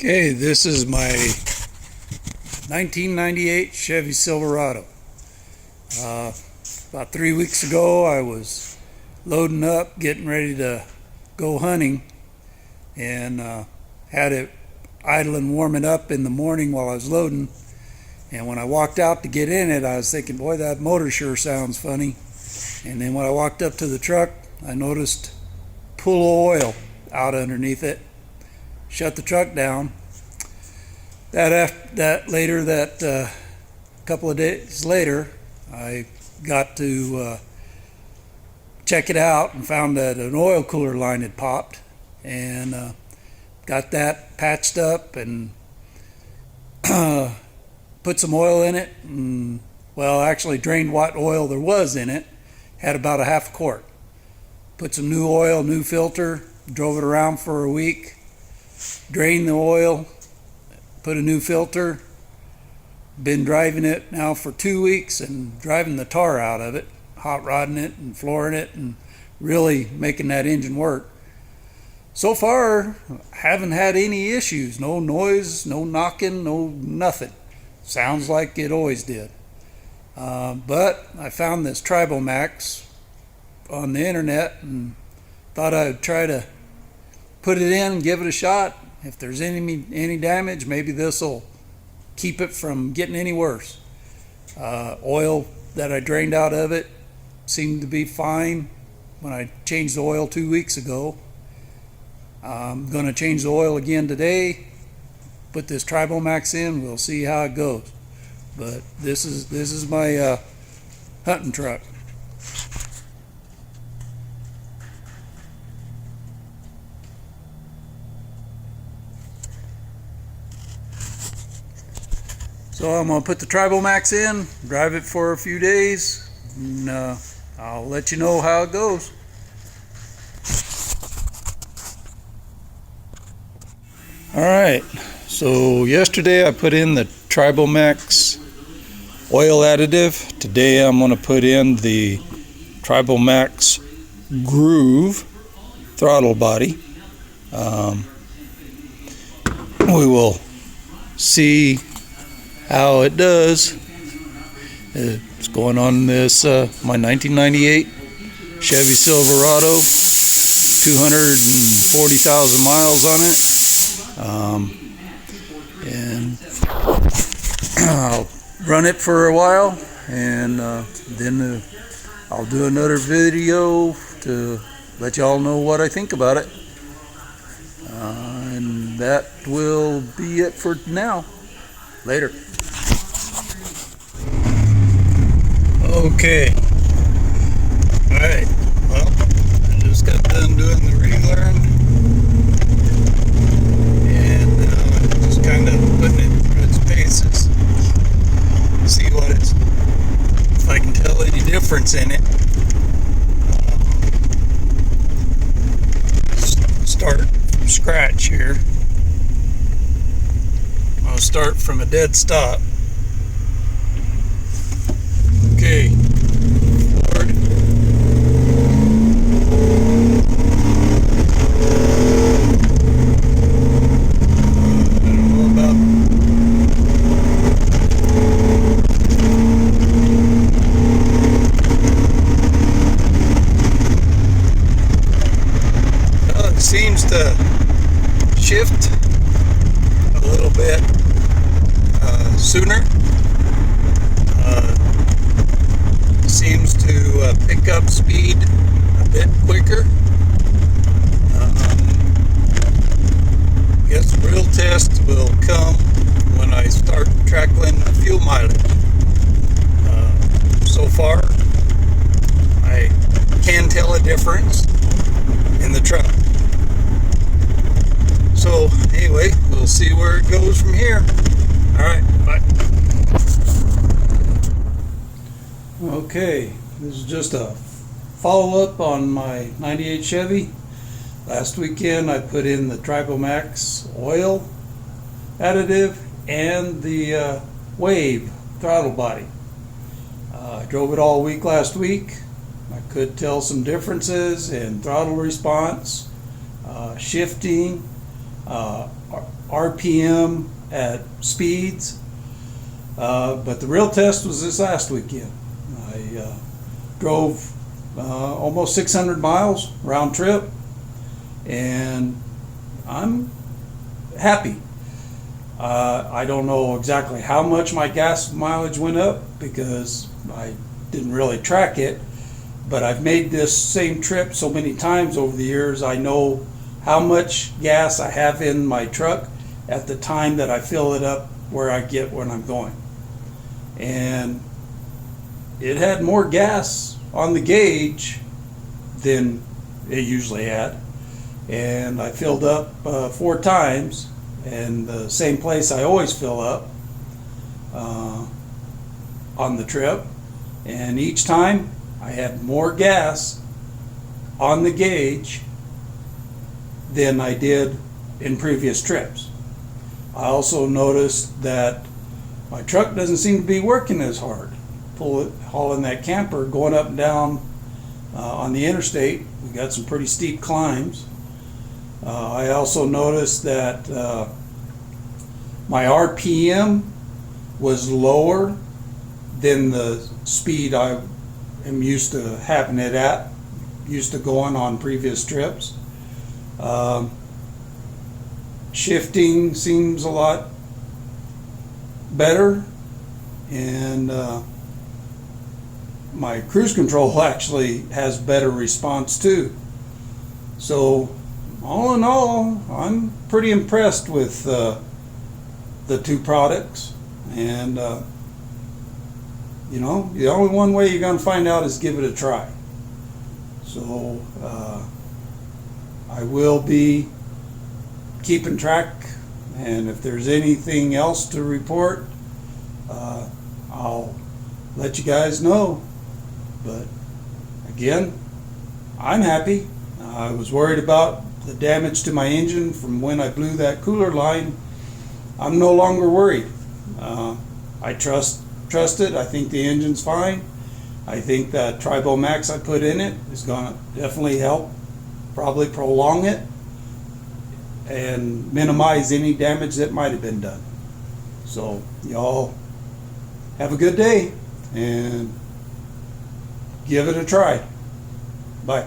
Okay, this is my 1998 Chevy Silverado. About 3 weeks ago, I was loading up, getting ready to go hunting, and had it idling, warming up in the morning while I was loading. And when I walked out to get in it, I was thinking, boy, that motor sure sounds funny. And then when I walked up to the truck, I noticed a pool of oil out underneath it. Shut the truck down. That couple of days later, I got to check it out and found that an oil cooler line had popped, and got that patched up and put some oil in it, and well, actually drained what oil there was in it. Had about a half quart. Put some new oil, new filter, drove it around for a week, drained the oil, put a new filter. Been driving it now for 2 weeks and driving the tar out of it, hot rodding it and flooring it and really making that engine work. So far, haven't had any issues. No noise, no knocking, no nothing. Sounds like it always did. But I found this Tribal Max on the internet and thought I would try to put it in and give it a shot. If there's any damage, maybe this will keep it from getting any worse. Oil that I drained out of it seemed to be fine when I changed the oil 2 weeks ago. I'm going to change the oil again today, put this Tribal Max in, we'll see how it goes. But this is my hunting truck. So I'm going to put the Tribal Max in, drive it for a few days, and I'll let you know how it goes. Alright, so yesterday I put in the Tribal Max oil additive. Today I'm going to put in the Tribal Max Groove throttle body. We will see how it does. It's going on this my 1998 Chevy Silverado, 240,000 miles on it, and I'll run it for a while, and then I'll do another video to let y'all know what I think about it, and that will be it for now. Later. Okay. Alright. Well, I just got done doing the relearn. And just kind of putting it through its paces. See if I can tell any difference in it. Start from scratch here. I'll start from a dead stop. Okay, forward. I don't know about. It seems to shift a little bit sooner. Seems to pick up speed a bit quicker. Guess the real test will come when I start tracking the fuel mileage. So far, I can tell a difference in the truck. So anyway, we'll see where it goes from here. Alright, bye. Okay, this is just a follow-up on my 98 Chevy. Last weekend I put in the Tribal Max oil additive and the Wave throttle body. I drove it all week last week. I could tell some differences in throttle response, shifting, RPM at speeds. But the real test was this last weekend. I drove almost 600 miles round trip, and I'm happy. I don't know exactly how much my gas mileage went up because I didn't really track it, but I've made this same trip so many times over the years, I know how much gas I have in my truck at the time that I fill it up where I get when I'm going. And it had more gas on the gauge than it usually had. And I filled up 4 times, and the same place I always fill up on the trip. And each time I had more gas on the gauge than I did in previous trips. I also noticed that my truck doesn't seem to be working as hard. Hauling that camper, going up and down on the interstate, we got some pretty steep climbs. I also noticed that my RPM was lower than the speed I am used to having it at, used to going on previous trips. Shifting seems a lot better, and my cruise control actually has better response too. So all in all, I'm pretty impressed with the 2 products, and you know, the only one way you're going to find out is give it a try. So I will be keeping track, and if there's anything else to report, I'll let you guys know. But again, I'm happy. I was worried about the damage to my engine from when I blew that cooler line. I'm no longer worried. I trust it. I think the engine's fine. I think that Tribo Max I put in it is going to definitely help, probably prolong it and minimize any damage that might have been done. So y'all have a good day and give it a try. Bye.